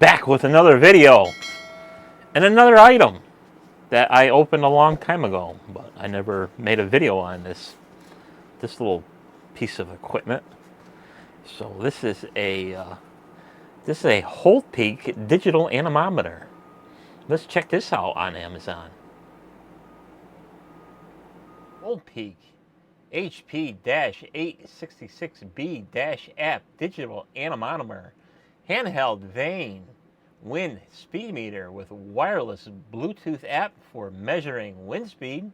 Back with another video and another item that I opened a long time ago, but I never made a video on this little piece of equipment. So this is a Whole Peak digital anemometer. Let's check this out on Amazon. Whole Peak HP-866B-app digital anemometer, handheld vane wind speed meter with wireless Bluetooth app for measuring wind speed,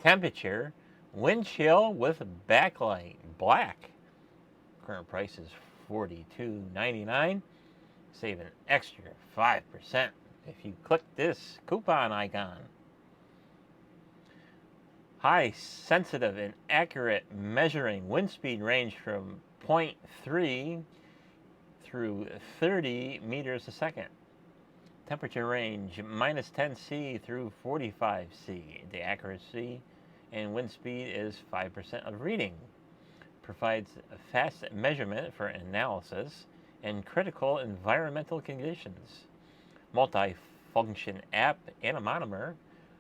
temperature, wind chill with backlight. Black. Current price is $42.99. Save an extra 5% if you click this coupon icon. High sensitive and accurate measuring wind speed range from 0.3 through 30 meters a second. Temperature range minus 10°C through 45°C. The accuracy and wind speed is 5% of reading. Provides a fast measurement for analysis and critical environmental conditions. Multi-function app anemometer,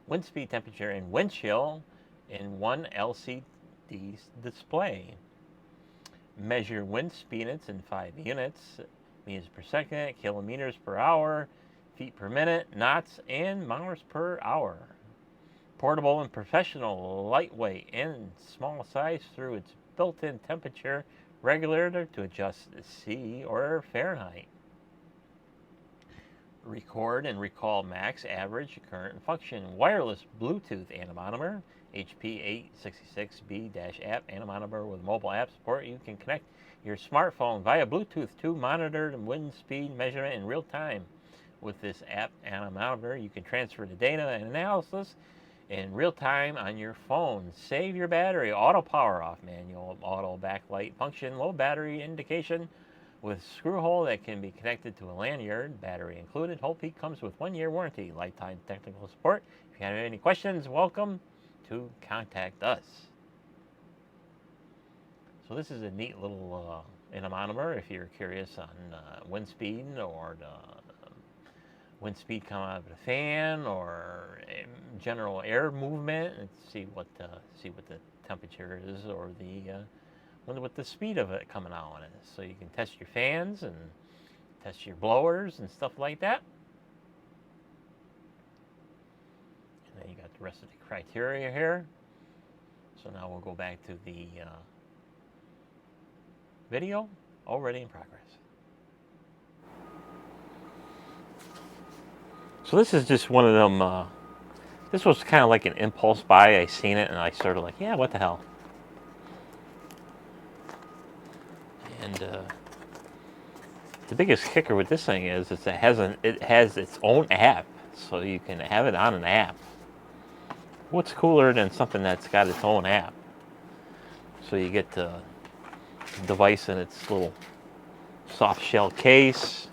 wind speed, temperature, and wind chill in one LCD display. Measure wind speeds in 5 units, meters per second, kilometers per hour, feet per minute, knots, and miles per hour. Portable and professional, lightweight, and small size through its built-in temperature regulator to adjust C or Fahrenheit. Record and recall max, average, current, and function. Wireless Bluetooth anemometer, HP-866B-app anemometer with mobile app support. You can connect your smartphone via Bluetooth to monitor the wind speed measurement in real time. With this app anemometer, you can transfer the data and analysis in real time on your phone. Save your battery. Auto power off, manual auto backlight function, low battery indication with screw hole that can be connected to a lanyard, battery included. Whole Peak comes with 1-year warranty, lifetime technical support. If you have any questions, welcome to contact us. So this is a neat little anemometer if you're curious on wind speed or the wind speed coming out of the fan or general air movement, and see what the temperature is or what the speed of it coming out on it. So you can test your fans and test your blowers and stuff like that. And then you got the rest of the criteria here. So now we'll go back to the video already in progress. So this is just one of them, this was kind of like an impulse buy. I seen it and I started like, yeah, what the hell. And the biggest kicker with this thing is it has its own app, so you can have it on an app. What's cooler than something that's got its own app? So you get the device in its little soft shell case.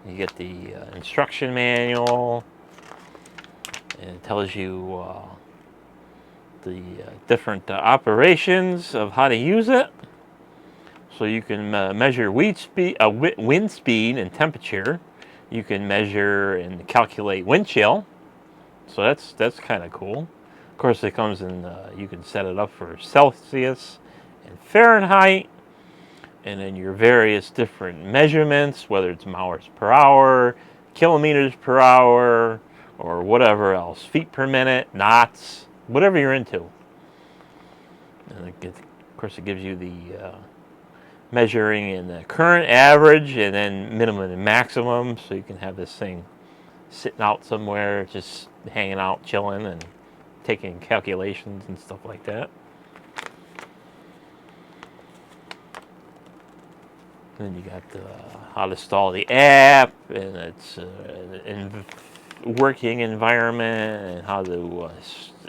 You get the instruction manual, and it tells you the different operations of how to use it. So you can measure wind speed and temperature. You can measure and calculate wind chill. So that's kind of cool. Of course, it comes in. You can set it up for Celsius and Fahrenheit, and then your various different measurements, whether it's miles per hour, kilometers per hour, or whatever else, feet per minute, knots, whatever you're into. And of course, it gives you the measuring in the current, average, and then minimum and maximum, so you can have this thing sitting out somewhere, just hanging out, chilling, and taking calculations and stuff like that. Then you got how to install the app and its working environment, and how to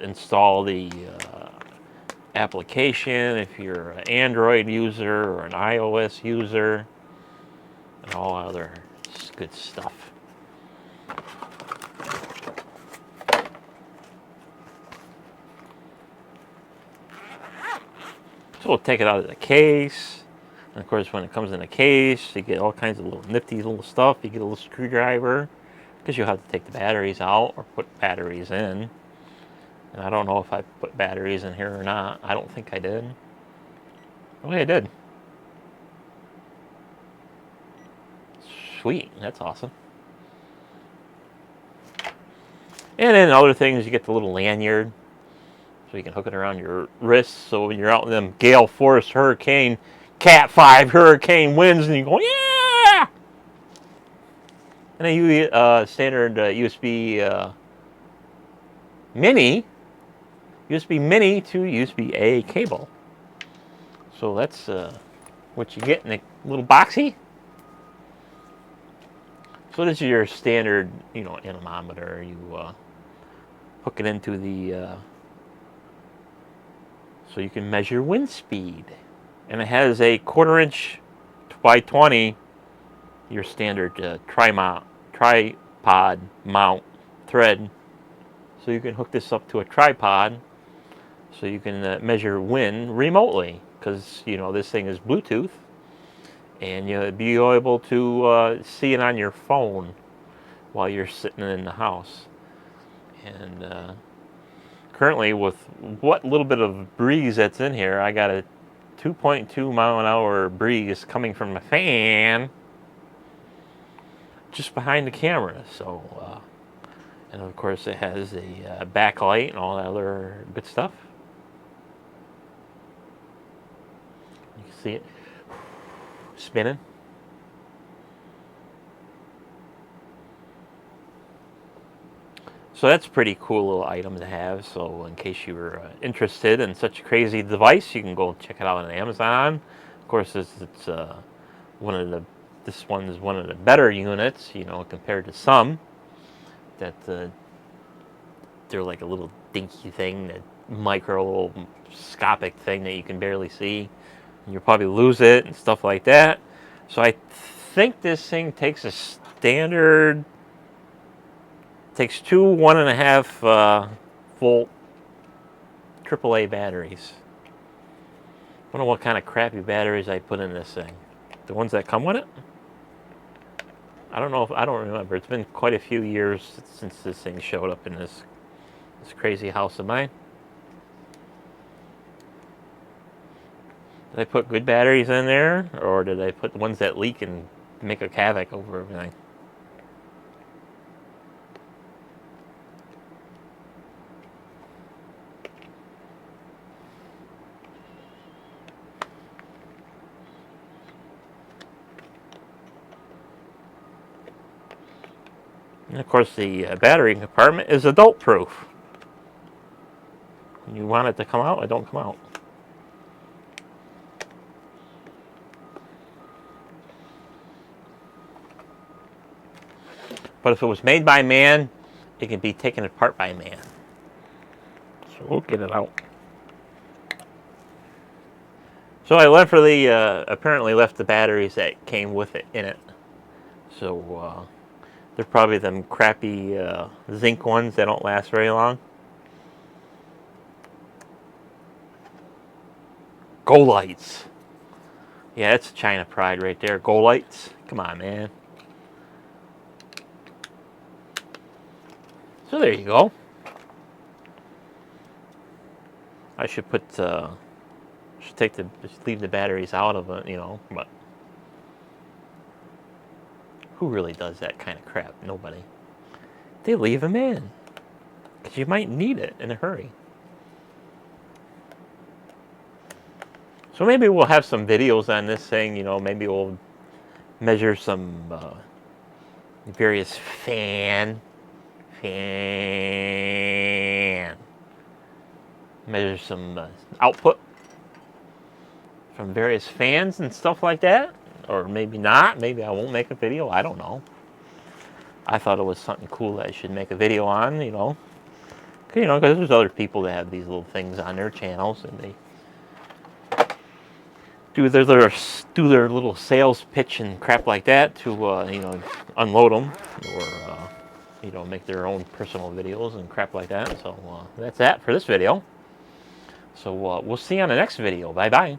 install the application if you're an Android user or an iOS user, and all other good stuff. So we'll take it out of the case. And of course, when it comes in a case, you get all kinds of little nifty little stuff. You get a little screwdriver, because you'll have to take the batteries out or put batteries in. And I don't know if I put batteries in here or not. I don't think I did. Oh, yeah, I did. Sweet, that's awesome. And then other things, you get the little lanyard, so you can hook it around your wrist. So when you're out in them gale force hurricane, Cat 5 hurricane winds, and you go, yeah! And a standard USB mini to USB-A cable. So that's what you get in a little boxy. So this is your standard, anemometer. You hook it into the so you can measure wind speed, and it has a 1/4 inch by 20, your standard tripod mount thread. So you can hook this up to a tripod, so you can measure wind remotely, because this thing is Bluetooth, and you'll be able to see it on your phone while you're sitting in the house. And currently, with what little bit of breeze that's in here, I got a 2.2 mile an hour breeze coming from the fan just behind the camera. So, and of course, it has a backlight and all that other good stuff. You can see it spinning. So that's a pretty cool little item to have. So in case you were interested in such a crazy device, you can go check it out on Amazon. Of course, it's this one is one of the better units, compared to some that they're like a little dinky thing, that microscopic thing that you can barely see, and you'll probably lose it and stuff like that. So I think this thing takes takes two 1.5 volt AAA batteries. I don't know what kind of crappy batteries I put in this thing. The ones that come with it? I don't know, I don't remember. It's been quite a few years since this thing showed up in this crazy house of mine. Did I put good batteries in there, or did I put the ones that leak and make a havoc over everything? And of course, the battery compartment is adult proof. When you want it to come out, it don't come out. But if it was made by man, it can be taken apart by man. So we'll get it out. So I apparently left the batteries that came with it in it. So they're probably them crappy zinc ones that don't last very long. Go lights. Yeah, that's China pride right there. Go lights. Come on, man. So there you go. I should leave the batteries out of it, but who really does that kind of crap? Nobody. They leave them in, because you might need it in a hurry. So maybe we'll have some videos on this thing, maybe we'll measure some various measure some output from various fans and stuff like that. Or maybe not. Maybe I won't make a video. I don't know. I thought it was something cool that I should make a video on, because there's other people that have these little things on their channels, and they do their little sales pitch and crap like that to unload them, or make their own personal videos and crap like that. So that's that for this video. So we'll see you on the next video. Bye bye.